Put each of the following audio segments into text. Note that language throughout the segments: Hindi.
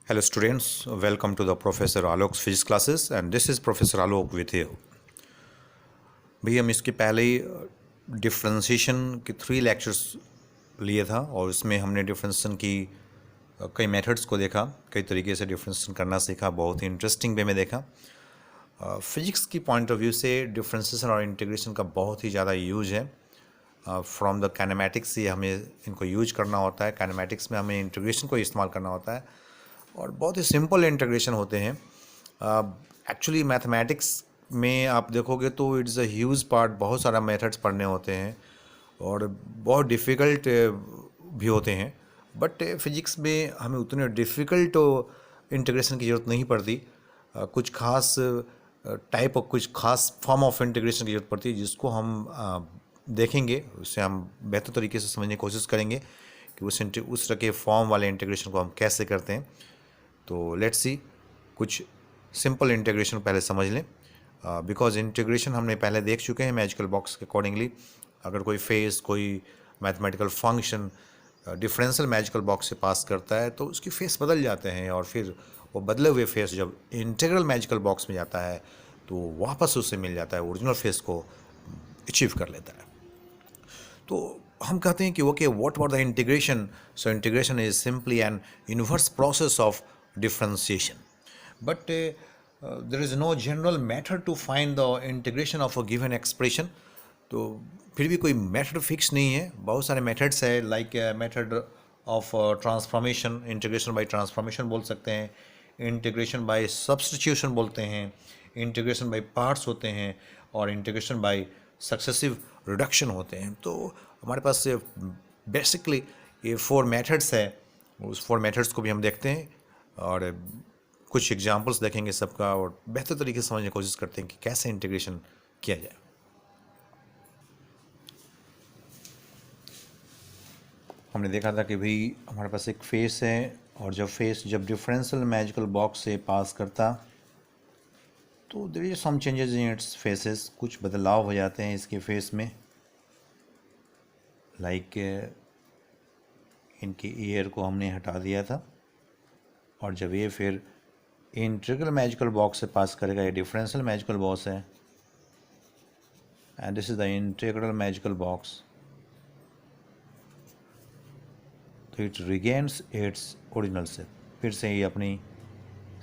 Hello students, welcome to the Professor Alok's physics classes and this is Professor Alok with you. भैया हम इसके पहले ही डिफ्रेंशिएशन के 3 लेक्चर्स लिए था और इसमें हमने डिफ्रेंशिएशन की कई मेथड्स को देखा, कई तरीके से डिफ्रेंशिएशन करना सीखा, बहुत ही इंटरेस्टिंग वे में देखा। फिजिक्स की पॉइंट ऑफ व्यू से डिफ्रेंशिएशन और इंटीग्रेशन का बहुत ही ज़्यादा यूज है। फ्रॉम द काइनेमेटिक्स से हमें इनको यूज करना होता है, काइनेमेटिक्स में हमें इंटीग्रेशन को इस्तेमाल करना होता है और बहुत ही सिंपल इंटीग्रेशन होते हैं। एक्चुअली मैथमेटिक्स में आप देखोगे तो इट्स अ ह्यूज पार्ट, बहुत सारा मेथड्स पढ़ने होते हैं और बहुत डिफ़िकल्ट भी होते हैं, बट फिजिक्स में हमें उतने डिफ़िकल्ट इंटीग्रेशन की ज़रूरत नहीं पड़ती। कुछ खास टाइप और कुछ खास फॉर्म ऑफ इंटीग्रेशन की ज़रूरत पड़ती है जिसको हम देखेंगे, उससे हम बेहतर तरीके से समझने की कोशिश करेंगे कि उस तरह के फॉर्म वाले इंटीग्रेशन को हम कैसे करते हैं। तो लेट्स सी, कुछ सिंपल इंटीग्रेशन पहले समझ लें, बिकॉज इंटीग्रेशन हमने पहले देख चुके हैं मैजिकल बॉक्स के अकॉर्डिंगली। अगर कोई फेस, कोई mathematical function differential magical box से पास करता है तो उसकी फेस बदल जाते हैं और फिर वो बदले हुए फेस जब इंटीग्रल मैजिकल बॉक्स में जाता है तो वापस उससे मिल जाता है, ओरिजिनल फेस को अचीव कर लेता है। तो हम कहते हैं कि okay, what about the integration? So integration is simply N inverse process of differentiation, but there is no general method to find the integration of a given expression. तो फिर भी कोई मेथड फिक्स नहीं है, बहुत सारे मेथड्स है, like method of transformation, integration by transformation बोल सकते हैं, इंटीग्रेशन बाय सब्स्टिट्यूशन बोलते हैं, इंटीग्रेशन बाय पार्ट्स होते हैं और इंटीग्रेशन बाय सक्सेसिव रिडक्शन होते हैं। तो हमारे पास बेसिकली ये 4 मेथड्स है, उस 4 मेथड्स को भी हम देखते हैं और कुछ एग्जांपल्स देखेंगे सबका और बेहतर तरीके से समझने की कोशिश करते हैं कि कैसे इंटीग्रेशन किया जाए। हमने देखा था कि भाई हमारे पास एक फेस है और जब डिफरेंशियल मैजिकल बॉक्स से पास करता तो there is some changes in its faces, कुछ बदलाव हो जाते हैं इसके फेस में, लाइक इनके ईयर को हमने हटा दिया था और जब ये फिर इंटीग्रल मैजिकल बॉक्स से पास करेगा, ये डिफरेंशियल मैजिकल बॉक्स है and this is the integral magical box, तो it regains its original shape, फिर से ये अपनी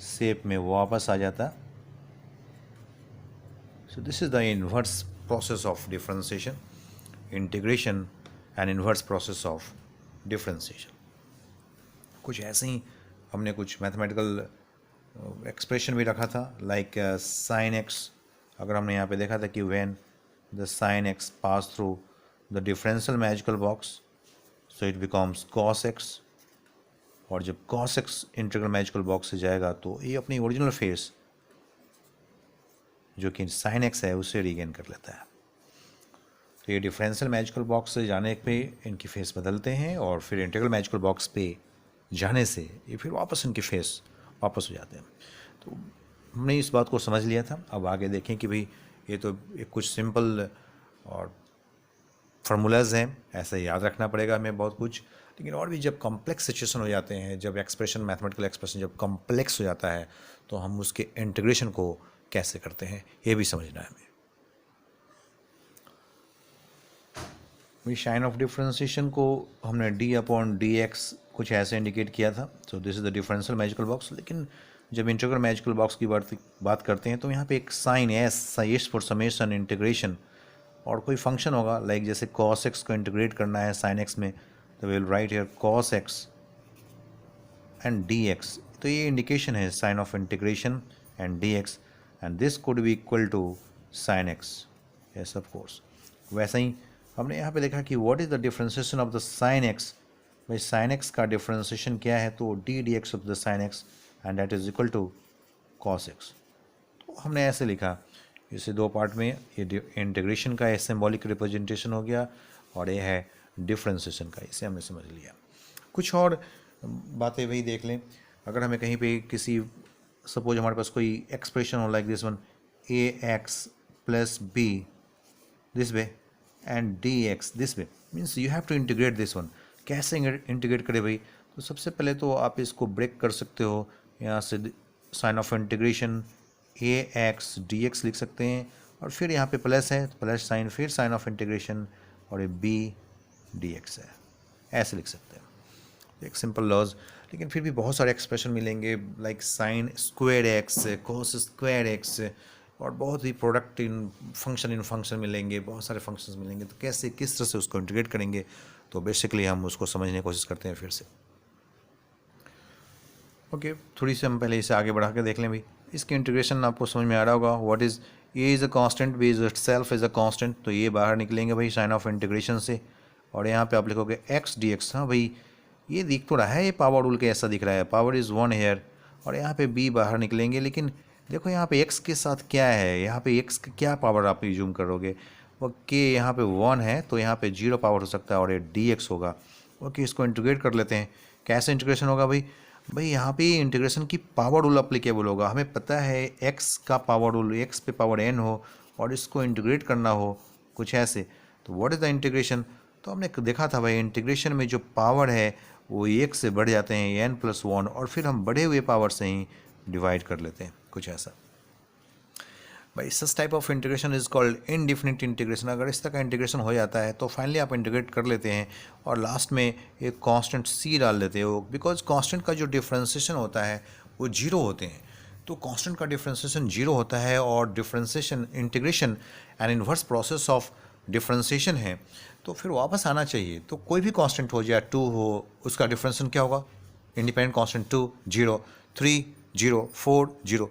शेप में वापस आ जाता। So this is the inverse process of differentiation, integration and inverse process of differentiation. कुछ ऐसे ही हमने कुछ मैथमेटिकल एक्सप्रेशन भी रखा था, लाइक साइन एक्स। अगर हमने यहाँ पे देखा था कि when the sine x pass through the differential magical box so it becomes cos x, और जब cos x integral magical box से जाएगा तो ये अपनी ओरिजिनल फेस जो कि साइन एक्स है उससे रिगेन कर लेता है। तो ये डिफरेंशियल मैजिकल बॉक्स से जाने पे इनकी फेस बदलते हैं और फिर इंटीग्रल मैजिकल बॉक्स पे जाने से ये फिर वापस इनकी फेस वापस हो जाते हैं। तो हमने इस बात को समझ लिया था। अब आगे देखें कि भाई ये तो एक कुछ सिंपल और फार्मूलाज हैं, ऐसे याद रखना पड़ेगा हमें बहुत कुछ, लेकिन और भी जब कॉम्प्लेक्स सिचुएशन हो जाते हैं, जब एक्सप्रेशन, मैथमेटिकल एक्सप्रेशन जब कॉम्प्लेक्स हो जाता है तो हम उसके इंटीग्रेशन को कैसे करते हैं ये भी समझना है हमें। साइन ऑफ डिफरेंशिएशन को हमने d/dx कुछ ऐसे इंडिकेट किया था। सो this is the differential magical box, लेकिन जब इंटीग्रल मैजिकल बॉक्स की बात करते हैं तो यहाँ पे एक sign S for summation integration और कोई फंक्शन होगा, लाइक जैसे cos x को इंटीग्रेट करना है sin x में, तो will write here cos x and dx। तो ये इंडिकेशन है sign of integration and dx and this could be equal to sin x, yes of course. वैसे ही हमने यहाँ पे देखा कि what is the differentiation of the sin x। भाई sin x का डिफरेंशिएशन क्या है, तो d/dx of the sin x and that is equal to cos x। तो हमने ऐसे लिखा, इसे 2 पार्ट में, ये इंटीग्रेशन का सिंबॉलिक रिप्रेजेंटेशन हो गया और ये है डिफरेंशिएशन का, इसे हमने समझ लिया। कुछ और बातें वही देख लें। अगर हमें कहीं पे किसी, सपोज हमारे पास कोई एक्सप्रेशन हो like this one, ax plus b this way and dx this way, means you have to integrate this one. कैसे इंटीग्रेट करें भाई, तो सबसे पहले तो आप इसको ब्रेक कर सकते हो, यहाँ से sign of integration a x d x लिख सकते हैं, और फिर यहाँ पे प्लस है तो प्लस साइन, फिर साइन ऑफ इंटीग्रेशन और ये बी डी एक्स है, ऐसे लिख सकते हैं। एक सिंपल लॉज, लेकिन फिर भी बहुत सारे एक्सप्रेशन मिलेंगे like sign square x, cos square x, और बहुत ही प्रोडक्ट इन फंक्शन मिलेंगे, बहुत सारे फंक्शंस मिलेंगे। तो कैसे किस तरह से उसको इंटीग्रेट करेंगे, तो बेसिकली हम उसको समझने की कोशिश करते हैं फिर से। ओके, थोड़ी सी हम पहले इसे आगे बढ़ा के देख लें भाई। इसके इंटीग्रेशन आपको समझ में आ रहा होगा। What is a is a constant, b is itself is a constant, तो ये बाहर निकलेंगे भाई साइन ऑफ इंटीग्रेशन से, और यहाँ पे आप लिखोगे एक्स डी एक्स। हाँ भाई, ये दिख तो रहा है, ये पावर रूल के ऐसा दिख रहा है, पावर इज़ 1 हेयर, और यहाँ पे बी बाहर निकलेंगे। लेकिन देखो यहाँ पे एक्स के साथ क्या है, यहाँ पे एक्स का क्या पावर आप यूज करोगे, ओके यहाँ पे 1 है तो यहाँ पे 0 पावर हो सकता है, और ये डी एक्स होगा। ओके, इसको इंटीग्रेट कर लेते हैं। कैसे इंटीग्रेशन होगा भाई, यहाँ पे इंटीग्रेशन की पावर रूल अप्लीकेबल होगा। हमें पता है एक्स का पावर रूल, एक्स पे पावर n हो और इसको इंटीग्रेट करना हो कुछ ऐसे, तो व्हाट इज़ द इंटीग्रेशन। तो हमने देखा था भाई, इंटीग्रेशन में जो पावर है वो एक से बढ़ जाते हैं n+1, और फिर हम बढ़े हुए पावर से ही डिवाइड कर लेते हैं, कुछ ऐसा भाई। Such type of integration is called indefinite integration. अगर इस तरह का इंटीग्रेशन हो जाता है तो फाइनली आप इंटीग्रेट कर लेते हैं और लास्ट में एक कांस्टेंट c डाल देते हो, बिकॉज कांस्टेंट का जो डिफ्रेंसिएशन होता है वो 0 होते हैं। तो कांस्टेंट का डिफ्रेंसिएशन 0 होता है, और differentiation integration and inverse process of differentiation है, तो फिर वापस आना चाहिए। तो कोई भी कांस्टेंट हो जाए, 2 हो, उसका डिफ्रेंसिएशन क्या होगा, इंडिपेंडेंट कांस्टेंट 2 0, 3 0, 4 0।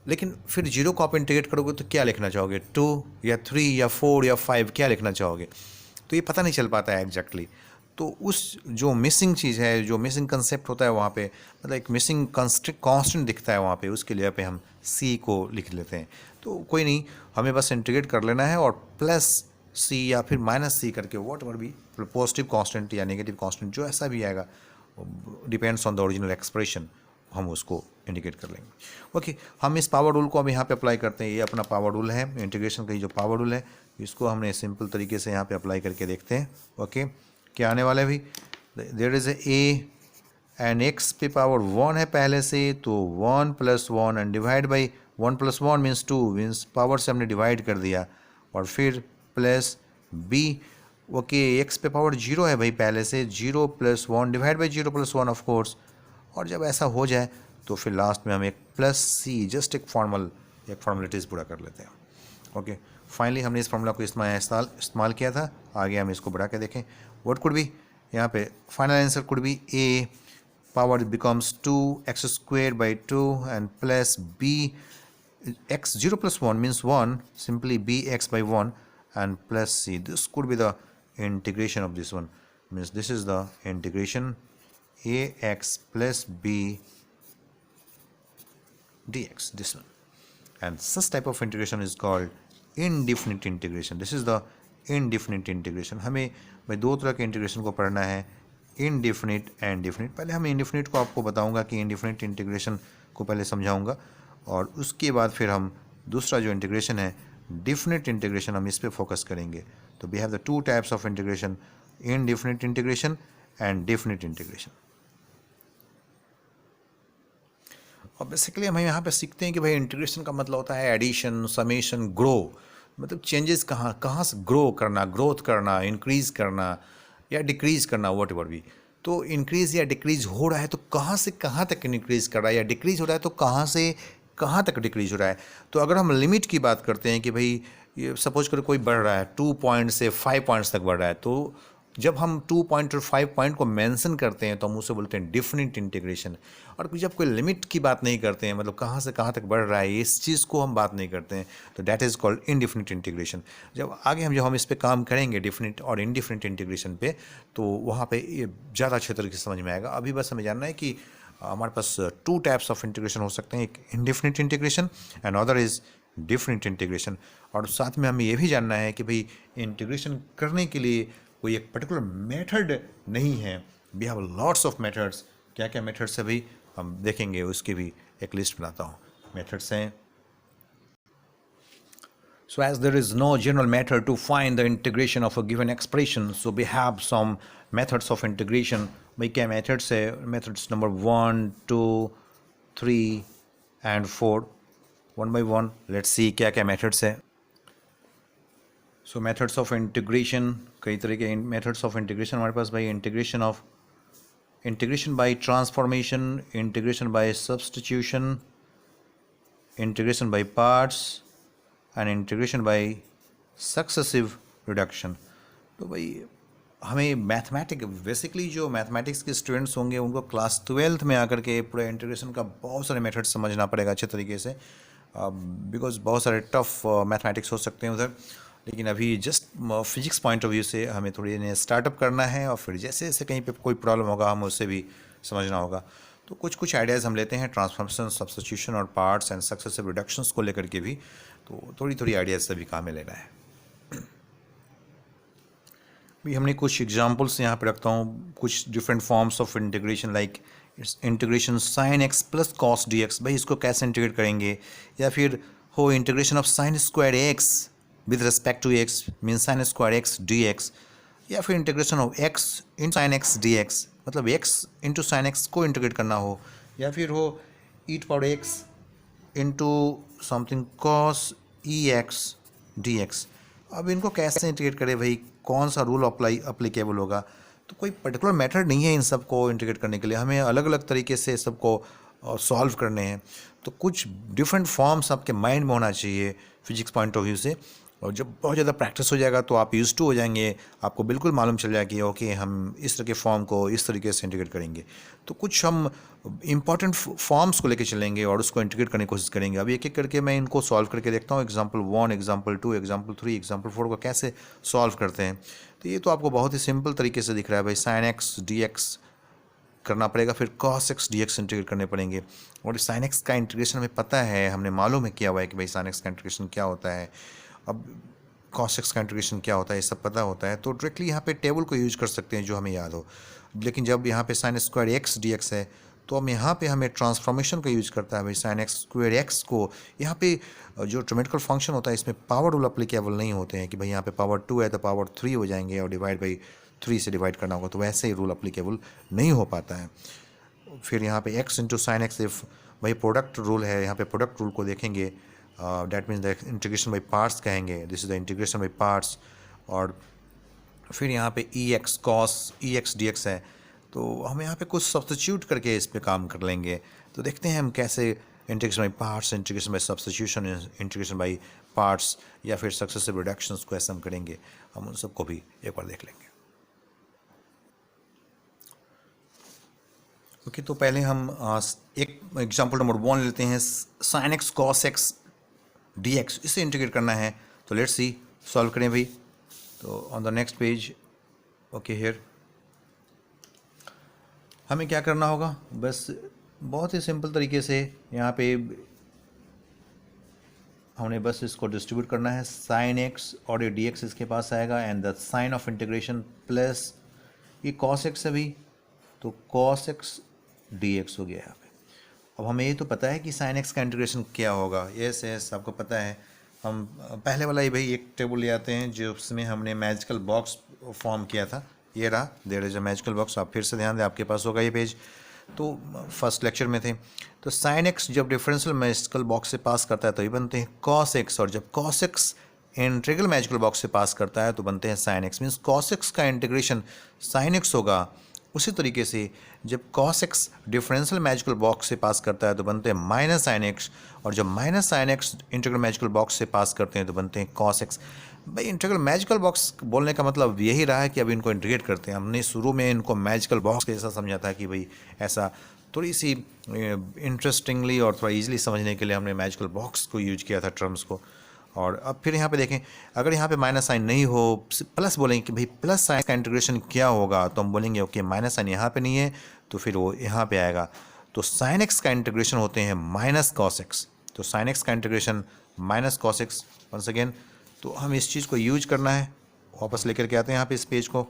लेकिन फिर 0 को आप इंटीग्रेट करोगे तो क्या लिखना चाहोगे, 2 या 3 या 4 या 5 क्या लिखना चाहोगे, तो ये पता नहीं चल पाता है एग्जैक्टली। तो उस जो मिसिंग चीज़ है, जो मिसिंग कंसेप्ट होता है वहाँ पे, मतलब एक मिसिंग कांस्टेंट दिखता है वहाँ पे, उसके लिए पे हम c को लिख लेते हैं। तो कोई नहीं, हमें बस इंटीग्रेट कर लेना है, और प्लस c या फिर माइनस c करके वॉट एवर भी पॉजिटिव कांस्टेंट या नेगेटिव कांस्टेंट जो ऐसा भी आएगा, depends on the original expression, हम उसको इंडिकेट कर लेंगे। ओके, हम इस पावर रूल को अब यहाँ पे अप्लाई करते हैं। ये अपना पावर रूल है, इंटीग्रेशन का जो पावर रूल है, इसको हमने सिंपल तरीके से यहाँ पे अप्लाई करके देखते हैं। ओके, क्या आने वाला है भाई, there is a and x पे पावर 1 है पहले से, तो 1 + 1 एंड divide by 1 + 1 means 2, means power से हमने डिवाइड कर दिया, और फिर प्लस बी। ओके, एक्स पे पावर 0 है भाई पहले से, 0 + 1 डिवाइड बाई 0 + 1 ऑफ कोर्स, और जब ऐसा हो जाए तो फिर लास्ट में हम एक प्लस c, जस्ट एक फॉर्मेलिटीज़ पूरा कर लेते हैं। ओके, फाइनली हमने इस फॉर्मूला को इस्तेमाल किया था। आगे हम इसको बढ़ा के देखें, व्हाट कुड बी, यहाँ पे final answer could be a power becomes 2x² by 2 and plus b x 0 + 1 means 1, simply bx by 1 and plus c. This could be the integration of this one, means this is the integration ax plus b dx, this one. And such type of integration is called indefinite integration. This is the indefinite integration. हमें भाई दो तरह के इंटीग्रेशन को पढ़ना है, इनडिफिनिट एंड डिफिनिट। पहले हम इनडिफिनिट को आपको बताऊंगा कि इनडिफिनिट इंटीग्रेशन को पहले समझाऊंगा, और उसके बाद फिर हम दूसरा जो इंटीग्रेशन है डिफिनिट इंटीग्रेशन, हम इस पे फोकस करेंगे। तो we have the 2 types of integration, indefinite integration and definite integration. और बेसिकली हम यहाँ पे सीखते हैं कि भाई इंटीग्रेशन का मतलब होता है एडिशन, समेशन, ग्रो, मतलब चेंजेस कहाँ से ग्रो करना, ग्रोथ करना, इंक्रीज करना या डिक्रीज करना, वॉट एवर भी। तो इंक्रीज या डिक्रीज हो रहा है तो कहाँ से कहाँ तक इंक्रीज कर रहा है, या डिक्रीज हो रहा है तो कहाँ से कहाँ तक डिक्रीज हो रहा है। तो अगर हम लिमिट की बात करते हैं कि भाई ये सपोज करो कोई बढ़ रहा है 2 पॉइंट से 5 पॉइंट्स तक बढ़ रहा है, तो जब हम 2 पॉइंट और 5 पॉइंट को मेंशन करते हैं तो हम उसे बोलते हैं डिफिनिट इंटीग्रेशन। और जब कोई लिमिट की बात नहीं करते हैं, मतलब कहाँ से कहाँ तक बढ़ रहा है इस चीज़ को हम बात नहीं करते हैं, तो that is called indefinite integration. जब आगे हम इस पे काम करेंगे डिफिनिट और इनडिफिनिट इंटीग्रेशन पे, तो वहाँ पे ये ज़्यादा अच्छे तरीके से समझ में आएगा। अभी बस हमें जानना है कि हमारे पास 2 टाइप्स ऑफ इंटीग्रेशन हो सकते हैं, एक indefinite integration and other is definite integration. और साथ में हमें ये भी जानना है कि भाई इंटीग्रेशन करने के लिए कोई एक पर्टिकुलर मेथड नहीं है, we have lots of methods. क्या क्या मेथड्स है भाई हम देखेंगे, उसकी भी एक लिस्ट बनाता हूँ। मेथड्स हैं, so as there is no general method to find the integration of a given expression, so we have some methods of integration भाई क्या मेथड्स है, methods number 1, 2, 3 and 4, one by one let's see क्या क्या मेथड्स है। सो मेथड्स ऑफ इंटीग्रेशन, कई तरह के मेथड्स ऑफ इंटीग्रेशन हमारे पास भाई। Integration by transformation, integration by substitution, integration by parts and integration by successive reduction. तो भाई हमें मैथमेटिक बेसिकली जो मैथमेटिक्स के स्टूडेंट्स होंगे उनको क्लास 12th में आकर के पूरे इंटीग्रेशन का बहुत सारे मेथड समझना पड़ेगा अच्छे तरीके से, बिकॉज बहुत सारे टफ मैथमेटिक्स हो सकते हैं उधर। लेकिन अभी just physics point of view से हमें थोड़ी इन्हें स्टार्टअप करना है, और फिर जैसे जैसे कहीं पे कोई प्रॉब्लम होगा हम उससे भी समझना होगा। तो कुछ आइडियाज़ हम लेते हैं ट्रांसफॉर्मेशन, सब्स्टिट्यूशन और पार्ट्स एंड सक्सेसिव रिडक्शंस को लेकर के भी, तो थोड़ी आइडियाज़ सभी काम में लेना है। भी हमने कुछ एग्जांपल्स यहाँ पे रखता हूँ, कुछ different forms of integration, like integration sine x plus cos d x. भाई इसको कैसे इंटीग्रेट करेंगे, या फिर हो integration of sine square x with respect to x mean sine square x d x, या फिर integration of x in sine x d x, मतलब एक्स इंटू साइन एक्स को इंटीग्रेट करना हो, या फिर हो e to power x into something cos e x d x. अब इनको कैसे इंटीग्रेट करें भाई, कौन सा रूल अप्लीकेबल होगा। तो कोई पर्टिकुलर मेथड नहीं है इन सब को इंटीग्रेट करने के लिए, हमें अलग अलग तरीके से सबको सॉल्व करने हैं। तो कुछ डिफरेंट फॉर्म्स आपके माइंड में होना चाहिए फिजिक्स पॉइंट ऑफ व्यू से, और जब बहुत ज़्यादा प्रैक्टिस हो जाएगा तो आप यूज्ड टू हो जाएंगे, आपको बिल्कुल मालूम चल जाएगा कि ओके हम इस तरह के फॉर्म को इस तरीके से इंटीग्रेट करेंगे। तो कुछ हम इंपॉर्टेंट फॉर्म्स को लेके चलेंगे और उसको इंटीग्रेट करने की कोशिश करेंगे। अभी एक एक करके मैं इनको सॉल्व करके देखता हूँ, एग्जाम्पल 1, एग्जाम्पल 2, एग्जाम्पल 3, एग्जाम्पल 4 को कैसे सॉल्व करते हैं। तो ये तो आपको बहुत ही सिंपल तरीके से दिख रहा है भाई, साइन एक्स डी एक्स करना पड़ेगा, फिर cos x d x integrate करने पड़ेंगे। और साइन एक्स का इंटीग्रेशन हमें पता है, हमने मालूम है किया हुआ है कि भाई साइन एक्स का इंटीग्रेशन क्या होता है। अब कॉस एक्स का इंटीग्रेशन क्या होता है ये सब पता होता है, तो डायरेक्टली यहाँ पे टेबल को यूज कर सकते हैं जो हमें याद हो। लेकिन जब यहाँ पे sign square x d x है तो हम यहाँ पे हमें ट्रांसफॉर्मेशन का यूज करता है भाई, साइन एक्स स्क्वायर एक्स को यहाँ पे जो ट्रिमेटिकल फंक्शन होता है इसमें पावर रूल अप्लीकेबल नहीं होते हैं कि भाई यहाँ पे पावर 2 है तो पावर 3 हो जाएंगे और डिवाइड बाई 3 से डिवाइड करना होगा, तो वैसे ही रूल अप्लीकेबल नहीं हो पाता है। फिर यहाँ पे x into sine x, if भाई प्रोडक्ट रूल है, यहाँ पे प्रोडक्ट रूल को देखेंगे, that means the integration by parts कहेंगे, this is the integration by parts. और फिर यहाँ पे e x cos e x d x है, तो हम यहाँ पे कुछ सब्स्टिट्यूट करके इस पे काम कर लेंगे। तो देखते हैं हम कैसे integration by parts, integration by substitution, integration by parts या फिर सक्सेसिव रिडक्शंस को ऐसे हम करेंगे, हम उन सबको भी एक बार देख लेंगे। ओके, तो पहले हम एक एग्जाम्पल नंबर 1 लेते हैं, sine x cos x d x, इसे इंटीग्रेट करना है। तो लेट्स सी, सॉल्व करें भाई। तो on the next page, okay here हमें क्या करना होगा, बस बहुत ही सिंपल तरीके से यहाँ पे हमने बस इसको डिस्ट्रीब्यूट करना है। साइन एक्स और ये डी एक्स इसके पास आएगा, and the sign of integration plus ये कॉस एक्स है भी, तो कॉस एक्स डी एक्स हो गया यहाँ पे। अब हमें ये तो पता है कि साइन एक्स का इंटीग्रेशन क्या होगा, यस आपको पता है। हम पहले वाला ही भाई एक टेबल ले आते हैं जो उसमें हमने मैजिकल बॉक्स फॉर्म किया था, ये रहा, there is a magical box. आप फिर से ध्यान दें, आपके पास होगा ये पेज, तो फर्स्ट लेक्चर में थे। तो साइन एक्स जब डिफरेंशियल मैजिकल बॉक्स से पास करता है तो ये बनते हैं कॉस एक्स, और जब cos x integral magical box से पास करता है तो बनते हैं sine x. Means cos x का इंटीग्रेशन साइन एक्स होगा। उसी तरीके से जब cos x differential magical box से पास करता है तो बनते हैं माइनस साइन एक्स, और जब minus sin x integral magical box से पास करते हैं तो बनते हैं कॉस एक्स। भाई इंटीग्रल मैजिकल बॉक्स बोलने का मतलब यही रहा है कि अब इनको इंटीग्रेट करते हैं। हमने शुरू में इनको मैजिकल बॉक्स जैसा समझा था कि भाई ऐसा, थोड़ी सी इंटरेस्टिंगली और थोड़ा ईजिली समझने के लिए हमने मैजिकल बॉक्स को यूज किया था टर्म्स को। और अब फिर यहाँ पे देखें, अगर यहाँ पे माइनस साइन नहीं हो, प्लस बोलेंगे कि भाई प्लस साइन का इंटीग्रेशन क्या होगा, तो हम बोलेंगे ओके माइनस साइन यहाँ पे नहीं है तो फिर वो यहाँ पे आएगा। तो साइन एक्स का इंटीग्रेशन होते हैं माइनस कॉस एक्स, तो साइन एक्स का integration minus cos x once again. तो हम इस चीज़ को यूज करना है, वापस लेकर के आते हैं यहाँ पे इस पेज को।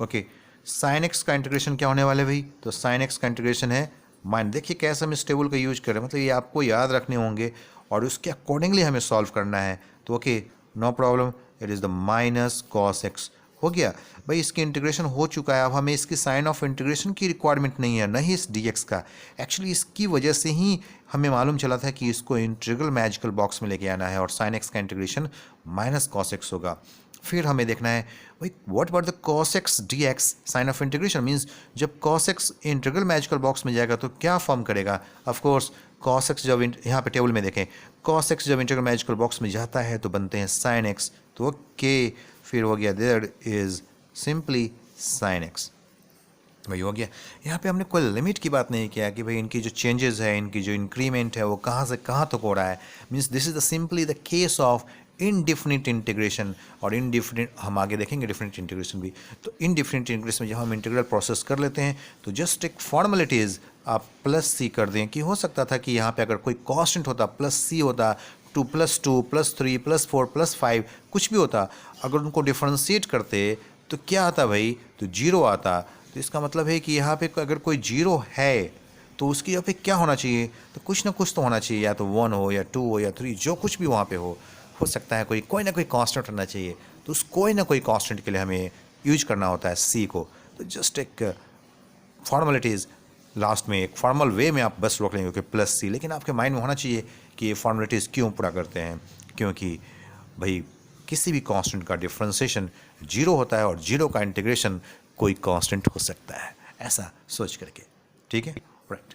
ओके, साइन एक्स का इंटीग्रेशन क्या होने वाले भाई, तो साइन एक्स का इंटीग्रेशन है माइन, देखिए कैसे हम इस टेबल का यूज करें, मतलब ये आपको याद रखने होंगे और उसके अकॉर्डिंगली हमें सॉल्व करना है। तो okay no problem, it is the minus cos x हो गया भाई, इसकी इंटीग्रेशन हो चुका है। अब हमें इसकी साइन ऑफ इंटीग्रेशन की रिक्वायरमेंट नहीं है, नहीं इस dx का। एक्चुअली इसकी वजह से ही हमें मालूम चला था कि इसको इंटीग्रल मैजिकल बॉक्स में लेके आना है और साइन एक्स का इंटीग्रेशन माइनस कॉस एक्स होगा। फिर हमें देखना है भाई what about the cos x dx sign of integration, means जब cos x integral magical box में जाएगा तो क्या फॉर्म करेगा। ऑफ कोर्स cos x जब यहाँ पे टेबल में देखें, cos x जब इंटीग्रल मैजिकल बॉक्स में जाता है तो बनते हैं sin x, तो ओके फिर हो गया there is simply sin x। भाई हो गया। यहाँ पे हमने कोई लिमिट की बात नहीं किया कि भाई इनकी जो चेंजेस है, इनकी जो इंक्रीमेंट है वो कहाँ से कहाँ तक हो रहा है। Means this is the simply the case of indefinite integration. और इनडिफिनिट हम आगे देखेंगे डिफिनिट इंटीग्रेशन भी। तो इनडिफिनिट इंटीग्रेशन में जब हम इंटीग्रल प्रोसेस कर लेते हैं तो जस्ट एक फॉर्मेलिटीज़ आप प्लस सी कर दें, कि हो सकता था कि यहाँ पे अगर कोई कांस्टेंट होता प्लस सी होता, 2 + 2 + 3 + 4 + 5 कुछ भी होता, अगर उनको डिफ्रेंशिएट करते तो क्या आता भाई, तो जीरो आता। तो इसका मतलब है कि यहाँ पे अगर कोई जीरो है तो उसकी यहाँ पे क्या होना चाहिए, तो कुछ ना कुछ तो होना चाहिए, या तो 1 हो या 2 हो या 3, जो कुछ भी वहाँ पे हो सकता है कोई ना कोई कांस्टेंट होना चाहिए। तो उस कोई ना कोई कांस्टेंट के लिए हमें यूज करना होता है सी को। तो जस्ट एक फॉर्मेलिटीज़ लास्ट में एक फॉर्मल वे में आप बस रोक लेंगे कि प्लस सी, लेकिन आपके माइंड में होना चाहिए कि ये फॉर्मेलिटीज़ क्यों पूरा करते हैं, क्योंकि भाई किसी भी कांस्टेंट का डिफ्रेंशिएशन जीरो होता है और जीरो का इंटीग्रेशन कोई कांस्टेंट हो सकता है, ऐसा सोच करके। ठीक है, राइट।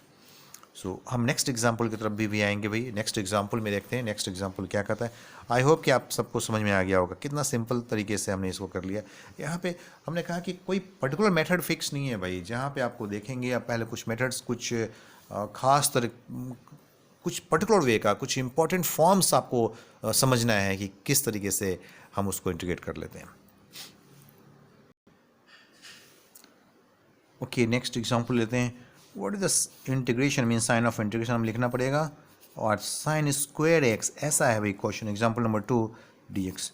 सो हम नेक्स्ट एग्जाम्पल की तरफ भी आएंगे भाई। नेक्स्ट एग्जाम्पल में देखते हैं नेक्स्ट एग्जाम्पल क्या कहता है। आई होप कि आप सबको समझ में आ गया होगा कितना सिंपल तरीके से हमने इसको कर लिया। यहाँ पे हमने कहा कि कोई पर्टिकुलर मेथड फिक्स नहीं है भाई, जहाँ पे आपको देखेंगे आप पहले कुछ मेथड्स, कुछ खास तरह, कुछ पर्टिकुलर वे का, कुछ इंपॉर्टेंट फॉर्म्स आपको समझना है कि किस तरीके से हम उसको इंटीग्रेट कर लेते हैं। ओके, नेक्स्ट एग्जाम्पल लेते हैं। What is the integration, mean sine of integration हम लिखना पड़ेगा, और साइन स्क्वायर एक्स ऐसा है भाई क्वेश्चन, एग्जाम्पल नंबर 2 dx।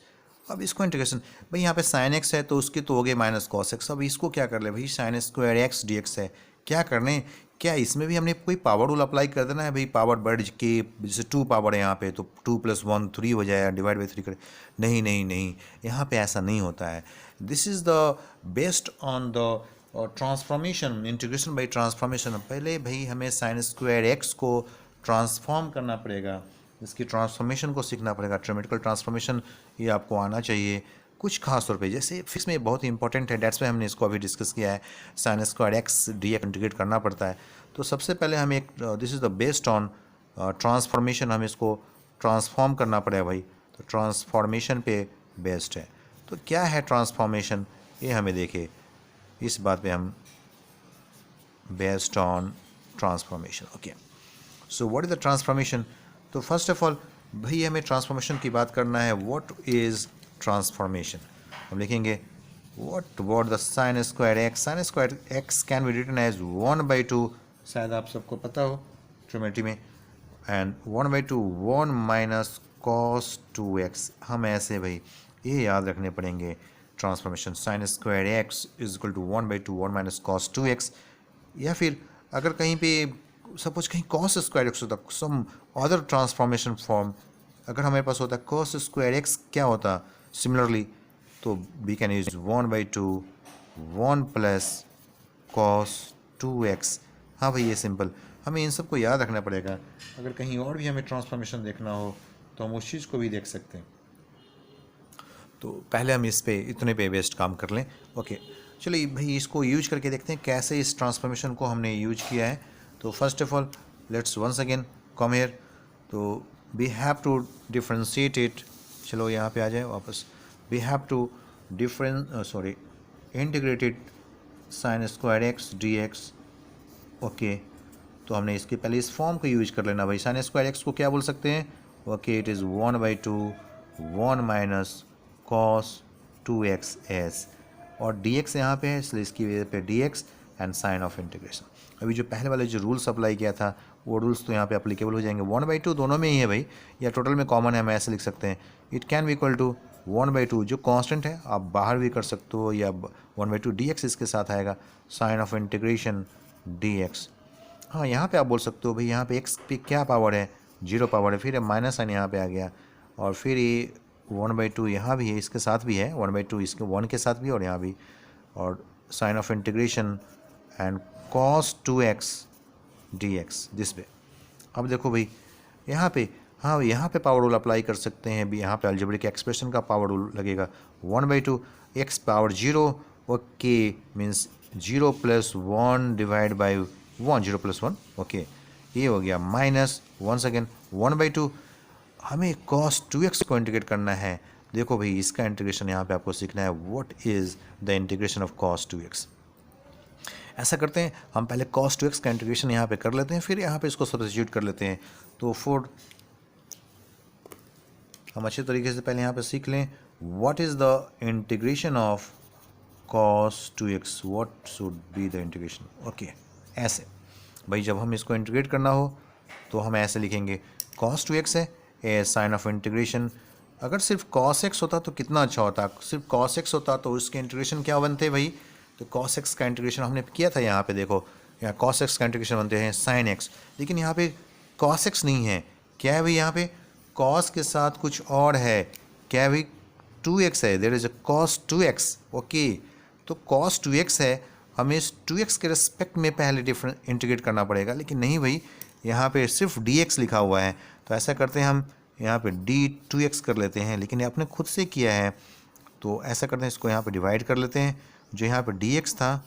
अब इसको इंटीग्रेशन, भाई यहाँ पे साइन एक्स है तो उसके तो हो गए माइनस कॉस एक्स। अब इसको क्या कर ले भाई, साइन स्क्वायर एक्स dx है, क्या करने, क्या इसमें भी हमने कोई पावर रूल अप्लाई कर देना है भाई, पावर बढ़ के, जैसे 2 पावर है यहाँ पे तो 2 + 1 3 हो जाएगा, डिवाइड बाई 3 करें। नहीं नहीं नहीं, यहाँ पे ऐसा नहीं होता है। This is the based on the और ट्रांसफॉर्मेशन, इंटीग्रेशन बाई ट्रांसफॉर्मेशन। पहले भाई हमें साइन स्क्वायर एक्स को ट्रांसफॉर्म करना पड़ेगा, इसकी ट्रांसफॉर्मेशन को सीखना पड़ेगा। ट्रिमेटिकल ट्रांसफॉर्मेशन ये आपको आना चाहिए कुछ खास तौर पे, जैसे फिक्स में बहुत ही इंपॉर्टेंट है, डेट्स में हमने इसको अभी डिस्कस किया है। Sign square x dx integrate करना पड़ता है। तो सबसे पहले हमें एक, this is the based on transformation, हमें इसको ट्रांसफॉर्म करना पड़ेगा भाई। तो ट्रांसफॉर्मेशन पे बेस्ड है। तो क्या है ट्रांसफॉर्मेशन, ये हमें देखे, इस बात पे हम based on transformation. Okay, so what is the transformation. तो फर्स्ट ऑफ ऑल भाई हमें ट्रांसफॉर्मेशन की बात करना है। व्हाट इज ट्रांसफॉर्मेशन, हम लिखेंगे what the sin square x, sin square x can be written as 1/2, शायद आप सबको पता हो ट्रिमेट्री में, एंड 1/2 1 माइनस कॉस 2x। हम ऐसे भाई ये याद रखने पड़ेंगे, transformation sin square x is equal to 1/2 1 minus cos 2x। या फिर अगर कहीं पे सपोज कहीं कॉस स्क्वायर एक्स होता, सम अदर ट्रांसफॉर्मेशन फॉर्म अगर हमारे पास होता कॉस स्क्वायर एक्स, क्या होता सिमिलरली, तो we can use 1/2 1 plus cos 2x। हाँ भाई ये सिंपल, हमें इन सब को याद रखना पड़ेगा। अगर कहीं और भी हमें ट्रांसफॉर्मेशन देखना हो तो हम उस चीज़ को भी देख सकते हैं। तो पहले हम इस पे इतने पे बेस्ड काम कर लें। ओके, चलिए भाई इसको यूज करके देखते हैं कैसे इस ट्रांसफॉर्मेशन को हमने यूज किया है। तो first of all let's once again come here. तो we have to differentiate it, चलो यहाँ पे आ जाए वापस। We have to integrated sine square x dx। Okay, तो हमने इसके पहले इस फॉर्म को यूज कर लेना भाई। साइन स्क्वायर एक्स को क्या बोल सकते हैं, okay it is 1/2 1 minus cos 2x s, और dx यहाँ पे है इसलिए इसकी वजह पे dx and sign of integration. अभी जो पहले वाले जो रूल्स अप्लाई किया था वो रूल्स तो यहाँ पे अप्लीकेबल हो जाएंगे। 1/2 दोनों में ही है भाई, या टोटल में कॉमन है, हम ऐसे लिख सकते हैं it can be equal to 1/2 जो कांस्टेंट है आप बाहर भी कर सकते हो, या 1/2 dx इसके साथ आएगा, साइन ऑफ इंटीग्रेशन dx। हाँ यहाँ पे आप बोल सकते हो भाई यहाँ पे x पे क्या पावर है, 0 पावर है, फिर माइनस साइन यहाँ पे आ गया, और फिर ये 1/2 यहाँ भी है, इसके साथ भी है, 1/2 इसके 1 के साथ भी और यहाँ भी, और sign of integration and cos 2x dx this way. अब देखो भाई यहाँ पे, हाँ यहाँ पे पावर रूल अप्लाई कर सकते हैं भी, यहाँ पे अलजेब्रिक एक्सप्रेशन का पावर रूल लगेगा 1/2 x power 0, okay, means 0 + 1 divide by 1, 0 + 1, okay, ये हो गया माइनस वंस अगेन 1/2। हमें cos 2x को इंटीग्रेट करना है। देखो भाई इसका इंटीग्रेशन यहाँ पे आपको सीखना है, what is the integration of cos 2x। ऐसा करते हैं, हम पहले cos 2x का इंटीग्रेशन यहाँ पे कर लेते हैं, फिर यहाँ पे इसको सब्स्टिट्यूट कर लेते हैं। तो फॉर हम अच्छे तरीके से पहले यहाँ पे सीख लें, what is the integration of cos 2x, what should be the integration, okay. ऐसे भाई जब हम इसको इंटीग्रेट करना हो तो हम ऐसे लिखेंगे, cos 2x है ए साइन ऑफ इंटीग्रेशन। अगर सिर्फ cos x होता तो कितना अच्छा होता, सिर्फ cos x होता तो इसके इंटीग्रेशन क्या बनते भाई, तो cos x का इंटीग्रेशन हमने किया था यहाँ पे, देखो यहाँ cos x का इंटीग्रेशन बनते हैं sin x, लेकिन यहाँ पे cos x नहीं है, क्या है भाई, यहाँ पे cos के साथ कुछ और है, क्या है भाई, 2x है, there is a cos 2x, okay. तो cos 2x है, हमें इस 2x के रिस्पेक्ट में पहले डिफरेंट इंटीग्रेट करना पड़ेगा, लेकिन नहीं भाई यहाँ पे सिर्फ dx लिखा हुआ है। तो ऐसा करते हैं, हम यहाँ पे d2x कर लेते हैं, लेकिन आपने खुद से किया है तो ऐसा करते हैं, इसको यहाँ पे डिवाइड कर लेते हैं, जो यहाँ पे dx था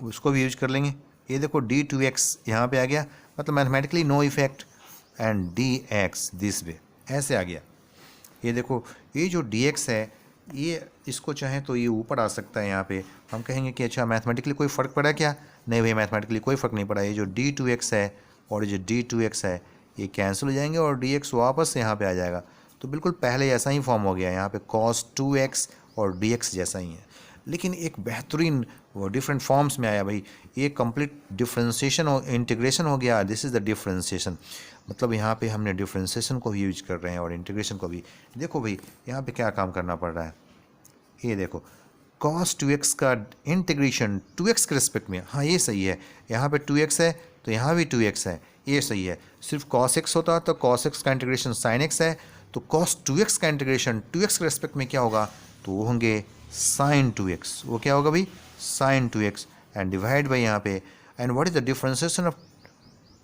उसको भी यूज कर लेंगे। ये देखो d2x यहाँ पे आ गया, मतलब mathematically no effect and dx this way, ऐसे आ गया। ये देखो ये जो dx है, ये इसको चाहे तो ये ऊपर आ सकता है, यहाँ पे हम कहेंगे कि अच्छा मैथमेटिकली कोई फ़र्क पड़ा क्या, नहीं भाई मैथमेटिकली कोई फ़र्क नहीं पड़ा। ये जो d2x है और ये जो d2x है ये कैंसिल हो जाएंगे और dx वापस यहाँ पे आ जाएगा। तो बिल्कुल पहले ऐसा ही फॉर्म हो गया, यहाँ पे cos 2x और dx जैसा ही है, लेकिन एक बेहतरीन वो डिफरेंट फॉर्म्स में आया भाई। ये कंप्लीट डिफ्रेंसिएशन और इंटीग्रेशन हो गया, दिस इज़ द डिफ्रेंसिएशन, मतलब यहाँ पे हमने डिफ्रेंसिएशन को भी यूज कर रहे हैं और इंटीग्रेशन को भी। देखो भाई यहाँ पे क्या काम करना पड़ रहा है, ये देखो cos 2x का इंटीग्रेशन 2x के रिस्पेक्ट में, हाँ ये सही है, यहाँ पे 2x है तो यहाँ भी 2x है, ये सही है। सिर्फ cos x होता तो cos x का इंटीग्रेशन sin x है, तो cos 2x का इंटीग्रेशन 2x के रिस्पेक्ट में क्या होगा, तो वो होंगे sin 2x, वो क्या होगा भाई sin 2x and divide by यहाँ पे, and what is the differentiation of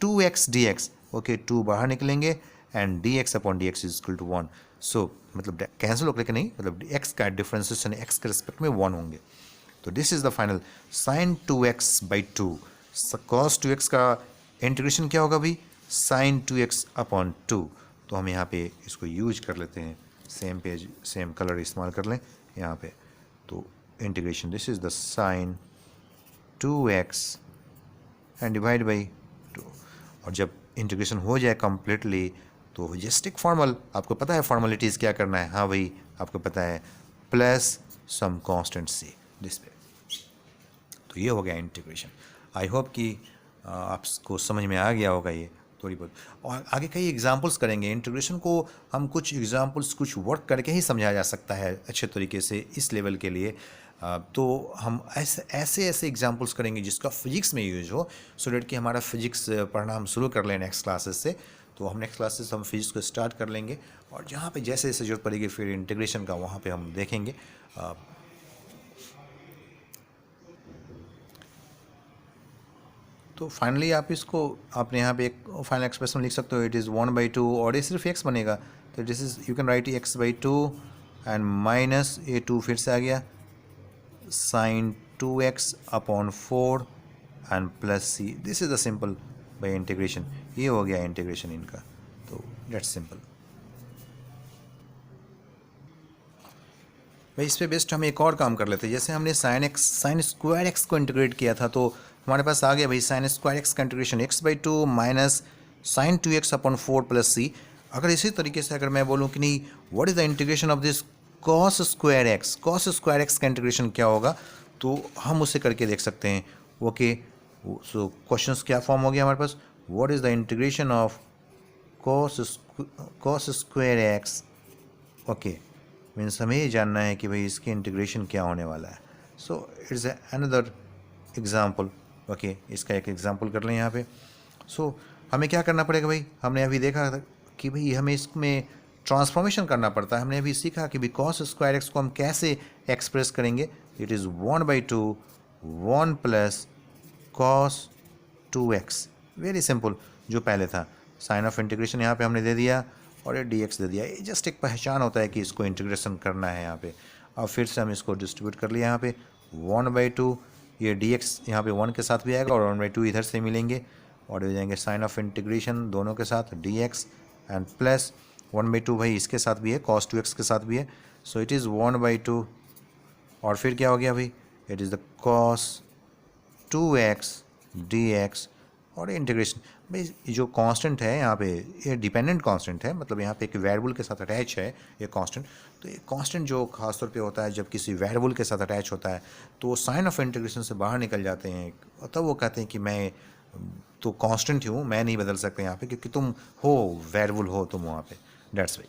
2x dx, okay 2 बाहर निकलेंगे and dx upon dx is equal to 1। So मतलब कैंसिल हो गया नहीं, मतलब x का डिफरेंशिएशन x के रिस्पेक्ट में 1 होंगे। तो this is the final sin 2x/2, cos 2x का इंटीग्रेशन क्या होगा भाई sin 2x अपॉन 2। तो हम यहाँ पे इसको यूज कर लेते हैं, सेम पेज सेम कलर इस्तेमाल कर लें यहाँ पे। तो integration this is the sin 2x and divide by 2, और जब इंटीग्रेशन हो जाए कम्प्लीटली तो जेस्टिक फॉर्मल, आपको पता है फॉर्मेलिटीज़ क्या करना है, हाँ भाई आपको पता है, plus some constant c this पे। तो ये हो गया इंटीग्रेशन। आई होप कि आपको समझ में आ गया होगा ये थोड़ी बहुत, और आगे कई एग्जांपल्स करेंगे। इंटीग्रेशन को हम कुछ एग्जांपल्स कुछ वर्क करके ही समझाया जा सकता है अच्छे तरीके से इस लेवल के लिए। तो हम ऐसे एग्जांपल्स करेंगे जिसका फिजिक्स में यूज हो, सो डेट कि हमारा फिजिक्स पढ़ना हम शुरू कर लें नेक्स्ट क्लासेस से। तो हम नेक्स्ट क्लासेस हम फिजिक्स को स्टार्ट कर लेंगे, और जहाँ पे जैसे जैसे जरूरत पड़ेगी फिर इंटीग्रेशन का वहाँ पे हम देखेंगे। तो फाइनली आप इसको आपने यहाँ पे एक फाइनल एक्सप्रेशन लिख सकते हो, इट इज़ 1/2, और ये सिर्फ x बनेगा, तो this is you can write x/2 and minus ये 2 फिर से आ गया sin 2x upon 4 and plus c, this is the simple bye integration. ये हो गया इंटीग्रेशन इनका, तो दैट्स सिंपल भाई। इस पे बेस्ट हम एक और काम कर लेते हैं, जैसे हमने sin स्क्वायर x को इंटीग्रेट किया था, तो हमारे पास आ गया भाई sin स्क्वायर x का integration x/2 minus sin 2x upon 4 plus c। अगर इसी तरीके से अगर मैं बोलूँ कि नहीं what is the integration of this cos square x का इंटीग्रेशन क्या होगा, तो हम उसे करके देख सकते हैं। ओके, सो क्वेश्चंस क्या फॉर्म हो गया हमारे पास, what is the integration of cos square x, okay, means हमें ये जानना है कि भाई इसकी इंटीग्रेशन क्या होने वाला है। So it's another example, okay, इसका एक एग्जाम्पल कर लें यहाँ पे। सो हमें क्या करना पड़ेगा भाई, हमने अभी देखा था कि भाई हमें इसमें ट्रांसफॉर्मेशन करना पड़ता है। हमने अभी सीखा कि भी कॉस स्क्वायर एक्स को हम कैसे एक्सप्रेस करेंगे। It is 1/2 1 plus cos 2x, very simple. जो पहले था साइन ऑफ इंटीग्रेशन यहाँ पे हमने दे दिया और ये dx दे दिया। ये जस्ट एक पहचान होता है कि इसको इंटीग्रेशन करना है यहाँ पे। अब फिर से हम इसको डिस्ट्रीब्यूट कर लिया यहाँ पे 1/2, ये dx यहाँ पे 1 के साथ भी आएगा और 1/2 इधर से मिलेंगे और हो जाएंगे साइन ऑफ इंटीग्रेशन दोनों के साथ dx एंड प्लस 1/2 भाई इसके साथ भी है, cos 2x के साथ भी है। सो इट इज़ 1/2 और फिर क्या हो गया भाई, it is the cos 2x dx और इंटीग्रेशन। भाई जो कांस्टेंट है यहाँ पे ये डिपेंडेंट कांस्टेंट है, मतलब यहाँ पे एक वेरिएबल के साथ अटैच है ये कांस्टेंट। तो ये कांस्टेंट जो खासतौर पे होता है जब किसी वेरिएबल के साथ अटैच होता है तो साइन ऑफ इंटीग्रेशन से बाहर निकल जाते हैं। तब वो कहते हैं कि मैं तो कांस्टेंट ही हूँ, मैं नहीं बदल सकते यहाँ पे क्योंकि तुम हो वेरिएबल हो तुम वहाँ पे, डेट्स वाई।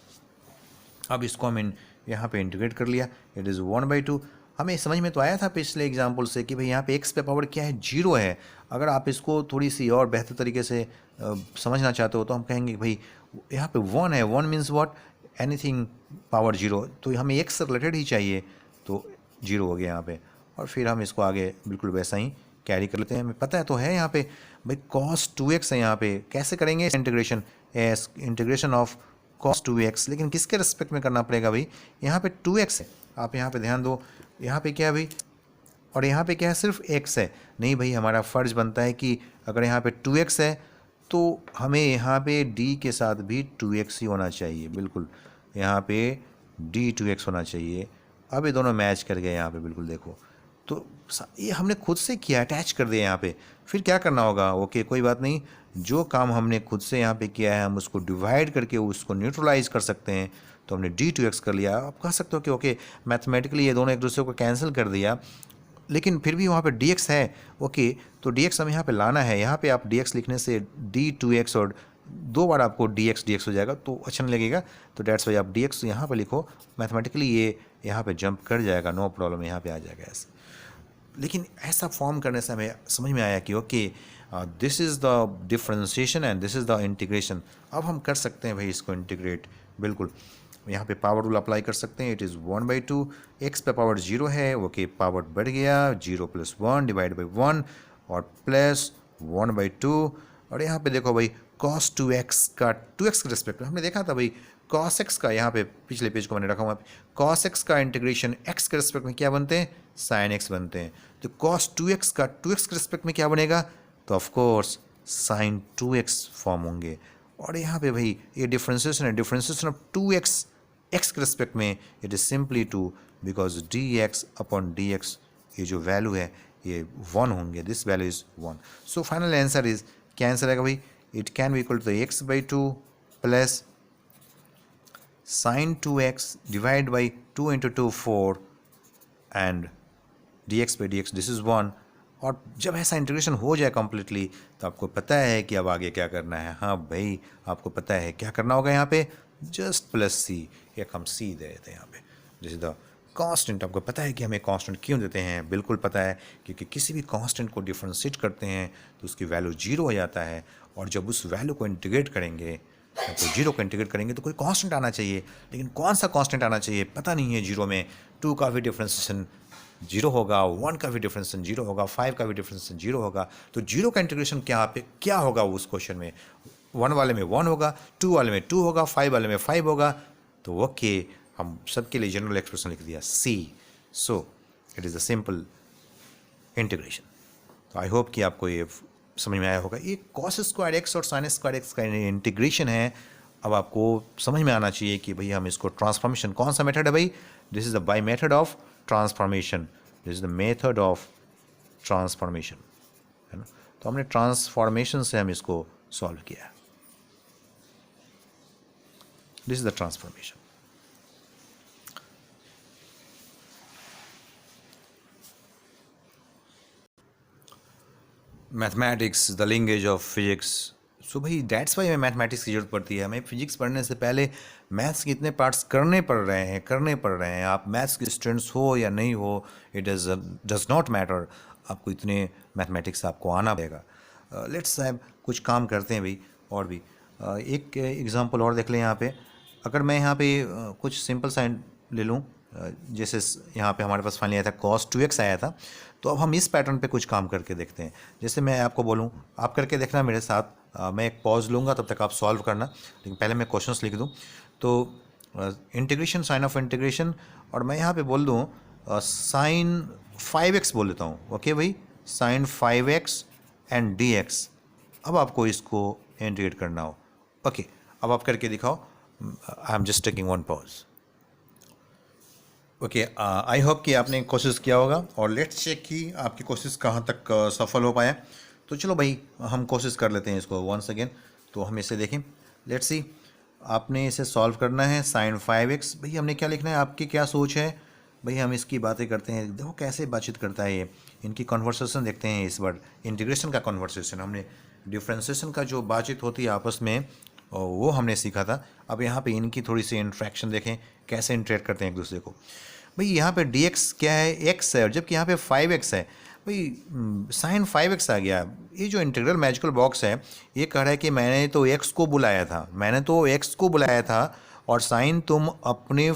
अब इसको हम यहाँ पे इंटीग्रेट कर लिया, इट इज़ 1/2। हमें समझ में तो आया था पिछले एग्जाम्पल से कि भाई यहाँ पे x पे पावर क्या है, 0 है। अगर आप इसको थोड़ी सी और बेहतर तरीके से समझना चाहते हो तो हम कहेंगे भाई यहाँ पे 1 है, 1 मीन्स व्हाट, एनीथिंग पावर 0, तो हमें x से रिलेटेड ही चाहिए, तो 0 हो गया यहाँ पे। और फिर हम इसको आगे बिल्कुल वैसा ही कैरी कर लेते हैं। हमें पता है तो है यहाँ पे भाई cos 2x है। यहाँ पे कैसे करेंगे integration, S integration of cos 2x, लेकिन किसके रिस्पेक्ट में करना पड़ेगा भाई, यहाँ पे 2x है। आप यहाँ पे ध्यान दो, यहाँ पे क्या है भाई और यहाँ पे क्या है, सिर्फ x है। नहीं भाई हमारा फ़र्ज़ बनता है कि अगर यहाँ पे 2x है तो हमें यहाँ पे d के साथ भी 2x ही होना चाहिए, बिल्कुल यहाँ पे d 2x होना चाहिए। अब ये दोनों मैच कर गए यहाँ पे, बिल्कुल देखो। तो ये हमने खुद से किया, अटैच कर दिया यहाँ पे। फिर क्या करना होगा, ओके कोई बात नहीं, जो काम हमने खुद से यहाँ पे किया है हम उसको डिवाइड करके उसको न्यूट्रलाइज कर सकते हैं। तो हमने d2x कर लिया। आप कह सकते हो कि ओके मैथमेटिकली ये दोनों एक दूसरे को कैंसिल कर दिया, लेकिन फिर भी वहाँ पे dx है, ओके तो dx हमें यहाँ पे लाना है। यहाँ पे आप dx लिखने से d2x और 2 बार आपको dx हो जाएगा तो अच्छा नहीं लगेगा, तो डेट्स वाई आप dx यहाँ पे लिखो, मैथमेटिकली ये यहाँ पे जंप कर जाएगा, नो प्रॉब्लम, यहाँ पे आ जाएगा ऐसे। लेकिन ऐसा फॉर्म करने से हमें समझ में आया कि okay this is the differentiation and this is the integration. अब हम कर सकते हैं भाई इसको इंटीग्रेट, बिल्कुल यहाँ पे पावर रूल अप्लाई कर सकते हैं। इट इज़ 1/2, x पे पावर 0 है, ओके पावर बढ़ गया 0 + 1 डिवाइड बाई 1 और प्लस 1/2। और यहाँ पे देखो भाई cos 2x का 2x के रिस्पेक्ट में हमने देखा था भाई cos x का, यहाँ पे पिछले पेज को मैंने रखा हुआ है, cos x का इंटीग्रेशन x के रिस्पेक्ट में क्या बनते हैं, sin x बनते हैं। तो cos 2x का 2x के रिस्पेक्ट में क्या बनेगा, तो of course sin 2x form होंगे। और यहाँ पे भाई ये डिफ्रेंसिएशन है, डिफ्रेंसिएशन ऑफ 2x x के रिस्पेक्ट में it is simply 2 because dx upon dx ये जो वैल्यू है ये 1 होंगे, this value is 1। So final answer is, क्या आंसर आएगा भाई, it can be equal to x/2 plus sin 2x divide by 2 × 2 4 and dx/dx this is 1। और जब ऐसा इंटीग्रेशन हो जाए कम्प्लीटली तो आपको पता है कि अब आगे क्या करना है। हाँ भाई आपको पता है क्या करना होगा, यहाँ पे जस्ट प्लस सी, एक हम सी दे देते हैं यहाँ पे, दिस इज द कांस्टेंट। आपको पता है कि हमें कांस्टेंट क्यों देते हैं, बिल्कुल पता है, क्योंकि किसी भी कांस्टेंट को डिफ्रेंशिएट करते हैं तो उसकी वैल्यू 0 हो जाता है। और जब उस वैल्यू को इंटीग्रेट करेंगे तो 0 को इंटीग्रेट करेंगे तो कोई कांस्टेंट आना चाहिए, लेकिन कौन सा कांस्टेंट आना चाहिए पता नहीं है। 0 में 2 का भी डिफ्रेंशिएशन 0 होगा, 1 का भी डिफ्रेंशिएशन 0 होगा, 5 का भी डिफ्रेंशिएशन 0 होगा। तो 0 का इंटीग्रेशन क्या होगा उस क्वेश्चन में, 1 वाले में 1 होगा, 2 वाले में 2 होगा, 5 वाले में 5 होगा। तो ओके हम सबके लिए जनरल एक्सप्रेशन लिख दिया C। So it is a simple integration. तो आई होप कि आपको ये समझ में आया होगा। ये cos स्क्वायर एक्स और sin स्क्वायर एक्स का इंटीग्रेशन है। अब आपको समझ में आना चाहिए कि भैया हम इसको ट्रांसफॉर्मेशन, कौन सा मेथड है भाई, this is the by method of transformation, this is the method of transformation, है ना। तो हमने ट्रांसफॉर्मेशन से हम इसको सॉल्व किया, this is the transformation. Mathematics the language of physics. So भाई डेट्स वाई हमें मैथमेटिक्स की जरूरत पड़ती है। हमें फिजिक्स पढ़ने से पहले मैथ्स के इतने पार्ट्स करने पड़ रहे हैं। आप मैथ्स के स्टूडेंट्स हो या नहीं हो, इट डज नॉट मैटर, आपको इतने मैथमेटिक्स आपको आना पड़ेगा। लेट्स साहब कुछ काम करते हैं भाई और भी। एक एग्जांपल और देख लें यहाँ पे। अगर मैं यहाँ पे कुछ सिंपल साइन ले लूँ, जैसे यहाँ पे हमारे पास फाइनली आया था cos 2x आया था, तो अब हम इस पैटर्न पे कुछ काम करके देखते हैं। जैसे मैं आपको बोलूँ, आप करके देखना मेरे साथ, मैं एक पॉज लूँगा, तब तक आप सॉल्व करना, लेकिन पहले मैं क्वेश्चंस लिख दूँ। तो इंटीग्रेशन, साइन ऑफ इंटीग्रेशन, और मैं यहाँ पे बोल दूँ साइन 5x बोल देता हूँ। ओके भाई, साइन 5x एंड dx। अब आपको इसको इंटीग्रेट करना हो। ओके, अब आप करके दिखाओ। I am just taking one pause. Okay, I hope कि आपने कोशिश किया होगा, और लेट्स चेक कि आपकी कोशिश कहाँ तक सफल हो पाया। तो चलो भाई, हम कोशिश कर लेते हैं इसको वंस अगेन। तो हम इसे देखें, लेट्स सी। आपने इसे सॉल्व करना है, साइन 5x। भाई हमने क्या लिखना है, आपकी क्या सोच है भाई? हम इसकी बातें करते हैं, देखो कैसे बातचीत करता है ये। इनकी कन्वर्सेशन देखते हैं इस बार, इंटीग्रेशन का कन्वर्सेशन। हमने डिफ्रेंसिएशन का जो बातचीत होती है आपस में, और वो हमने सीखा था। अब यहाँ पे इनकी थोड़ी सी इंट्रैक्शन देखें, कैसे इंटरेक्ट करते हैं एक दूसरे को। भाई यहाँ पे dx क्या है, x है, और जबकि यहाँ पे 5x है। भाई साइन 5x आ गया। ये जो इंटीग्रल मैजिकल बॉक्स है, ये कह रहा है कि मैंने तो x को बुलाया था, और साइन तुम अपने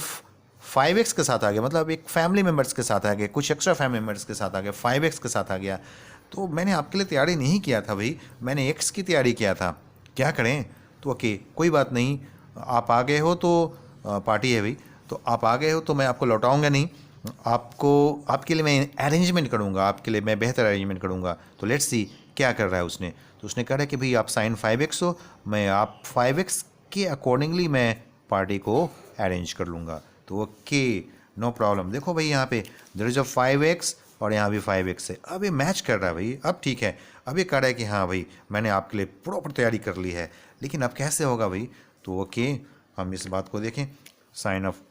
5x के साथ आ गया, मतलब एक फैमिली मेम्बर्स के साथ आ गए, कुछ एक्स्ट्रा फैमिली मेम्बर्स के साथ आ गए, 5x के साथ आ गया। तो मैंने आपके लिए तैयारी नहीं किया था भाई, मैंने x की तैयारी किया था। क्या करें? तो ओके, कोई बात नहीं, आप आ गए हो तो पार्टी है भाई। तो आप आ गए हो तो मैं आपको लौटाऊंगा नहीं, आपके लिए मैं अरेंजमेंट करूंगा, आपके लिए मैं बेहतर अरेंजमेंट करूंगा। तो लेट्स सी क्या कर रहा है उसने। तो उसने कहा है कि भाई आप साइन 5x हो, मैं आप 5x के अकॉर्डिंगली मैं पार्टी को अरेंज कर लूँगा। तो ओके, नो प्रॉब्लम। देखो भाई यहाँ पे देयर इज अ 5x, और यहाँ भी 5x है। अब ये मैच कर रहा है भाई, अब ठीक है। अब ये कह रहा है कि हाँ भाई, मैंने आपके लिए प्रॉपर तैयारी कर ली है। लेकिन अब कैसे होगा भाई? तो ओके, हम इस बात को देखें। साइन ऑफ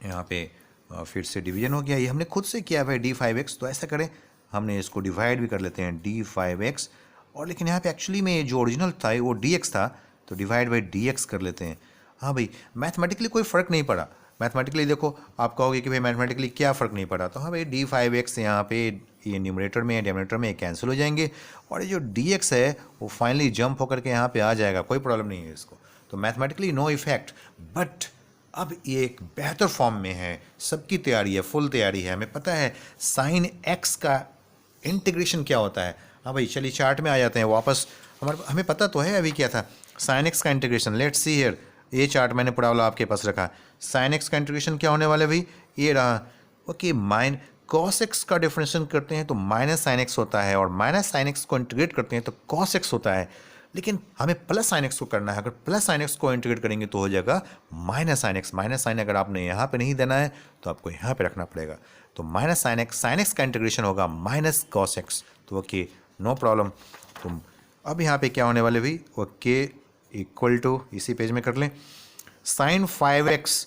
यहाँ पे फिर से डिवीजन हो गया, ये हमने खुद से किया भाई d5x। तो ऐसा करें, हमने इसको डिवाइड भी कर लेते हैं d5x, और लेकिन यहाँ पे एक्चुअली में जो ओरिजिनल था वो dx था, तो डिवाइड बाई dx कर लेते हैं। हाँ भाई, मैथमेटिकली कोई फ़र्क नहीं पड़ा। मैथमेटिकली देखो, आप कहोगे कि भाई मैथमेटिकली क्या फ़र्क नहीं पड़ा, तो हाँ भाई d5x यहाँ पे ये न्यूमरेटर में डिनोमिनेटर में कैंसिल हो जाएंगे, और ये जो dx है वो फाइनली जंप होकर के यहाँ पे आ जाएगा, कोई प्रॉब्लम नहीं है इसको। तो मैथमेटिकली नो इफेक्ट। बट अब ये एक बेहतर फॉर्म में है, सबकी तैयारी है, फुल तैयारी है, हमें पता है साइन x का इंटीग्रेशन क्या होता है। हाँ भाई, चलिए चार्ट में आ जाते हैं वापस। हमें पता तो है अभी क्या था, साइन x का इंटीग्रेशन। लेट्स सी हियर, ये चार्ट मैंने पढ़ा वाला आपके पास रखा। साइन x का इंटीग्रेशन क्या होने वाला है भाई? ये रहा। ओके, cos x का डिफरेंशिएशन करते हैं तो माइनस साइन x होता है, और माइनस साइन x को इंटीग्रेट करते हैं तो cos x होता है। लेकिन हमें प्लस साइन एक्स को करना है। अगर प्लस साइन एक्स को इंटीग्रेट करेंगे तो हो जाएगा minus sin x. Minus sin अगर आपने यहाँ पे नहीं देना है तो आपको यहाँ पे रखना पड़ेगा। तो माइनस साइन एक्स का इंटीग्रेशन होगा माइनस कॉस एक्स। तो ओके, नो प्रॉब्लम। तो अब यहाँ पे क्या होने वाले भाई? ओके, इक्वल टू, इसी पेज में कर लें, साइन 5x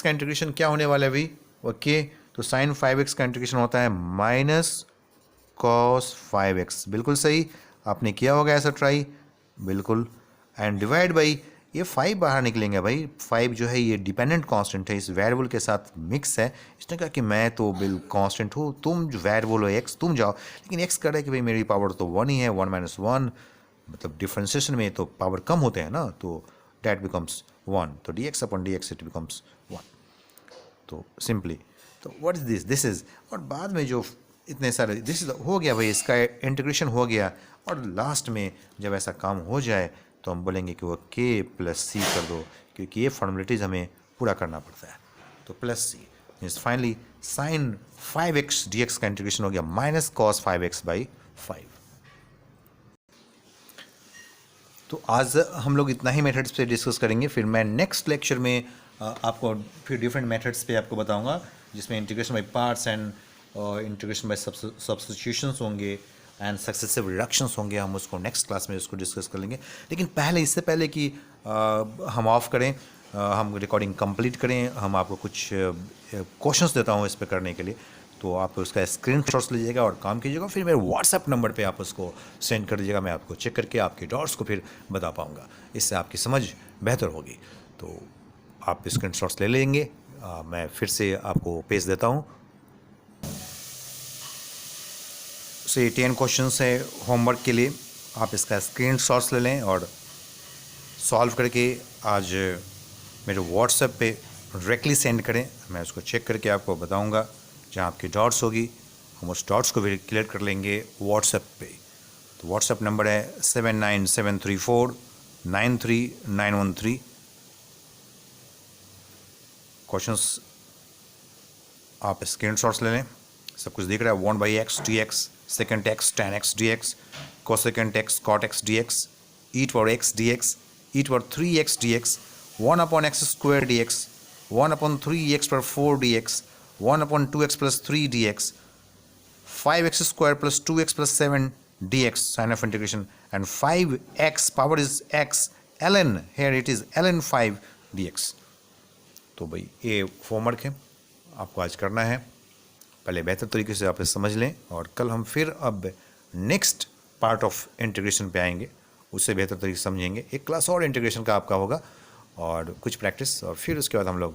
का इंटीग्रेशन क्या होने वाला है भाई? ओके, तो साइन 5x का इंटीग्रेशन होता है माइनस कॉस 5x। बिल्कुल सही, आपने किया होगा ऐसा ट्राई, बिल्कुल। एंड डिवाइड बाई, ये 5 बाहर निकलेंगे भाई। 5 जो है ये डिपेंडेंट कांस्टेंट है, इस वेरिएबल के साथ मिक्स है। इसने कहा कि मैं तो बिल कांस्टेंट हूँ, तुम जो वेरिएबल हो एक्स, तुम जाओ। लेकिन एक्स कह रहा है कि भाई मेरी पावर तो 1 ही है, 1 माइनस 1, मतलब डिफ्रेंसिएशन में तो पावर कम होते हैं ना, तो डैट बिकम्स 1। तो dx upon dx it becomes 1। तो सिंपली, तो what is this? This is, और बाद में जो इतने सारे दिस इज हो गया भाई, इसका इंटीग्रेशन हो गया। और लास्ट में जब ऐसा काम हो जाए तो हम बोलेंगे कि वो k प्लस सी कर दो, क्योंकि ये फॉर्मेलिटीज़ हमें पूरा करना पड़ता है। तो plus c means finally sin 5x dx का इंटीग्रेशन हो गया माइनस कॉस 5x बाई 5। तो आज हम लोग इतना ही मेथड्स पे डिस्कस करेंगे, फिर मैं नेक्स्ट लेक्चर में आपको फिर डिफरेंट मेथड्स पे आपको बताऊंगा, जिसमें integration by parts and integration by substitutions होंगे एंड सक्सेसिव रिडक्शंस होंगे। हम उसको नेक्स्ट क्लास में उसको डिस्कस कर लेंगे। लेकिन पहले, इससे पहले कि हम ऑफ करें, हम रिकॉर्डिंग कंप्लीट करें, हम आपको कुछ क्वेश्चंस देता हूँ इस पर करने के लिए। तो आप उसका स्क्रीनशॉट्स लीजिएगा और काम कीजिएगा, फिर मेरे व्हाट्सएप नंबर पे आप उसको सेंड कर दीजिएगा। मैं आपको चेक करके आपके डाउट्स को फिर बता पाऊँगा, इससे आपकी समझ बेहतर होगी। तो आप स्क्रीनशॉट्स ले लेंगे, मैं फिर से आपको पेज देता हूँ। से 10 क्वेश्चंस है होमवर्क के लिए, आप इसका स्क्रीनशॉट्स ले लें और सॉल्व करके आज मेरे व्हाट्सएप पे डायरेक्टली सेंड करें। मैं उसको चेक करके आपको बताऊंगा। जहां आपकी डॉट्स होगी हम उस डॉट्स को भी क्लियर कर लेंगे व्हाट्सएप पे। तो व्हाट्सएप नंबर है 7973493913। क्वेश्चंस आप स्क्रीनशॉट्स ले लें। सब कुछ दिख रहा है। 1/x dx, secant x tan x dx, cosecant x cot x dx, e to power x dx, e to power 3x dx, 1 upon x square dx, 1 upon 3x per 4 dx, 1 upon 2x plus 3 dx, 5x square plus 2x plus 7 dx, sign of integration, and 5x power is x, ln, here it is ln 5 dx। तो भाई ये होमवर्क है, आपको आज करना है। पहले बेहतर तरीके से आप इसे समझ लें और कल हम फिर अब नेक्स्ट पार्ट ऑफ इंटीग्रेशन पे आएंगे, उससे बेहतर तरीके से समझेंगे। एक क्लास और इंटीग्रेशन का आपका होगा और कुछ प्रैक्टिस, और फिर उसके बाद हम लोग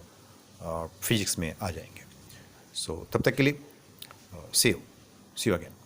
फिजिक्स में आ जाएंगे। सो तब तक के लिए सी यू अगेन।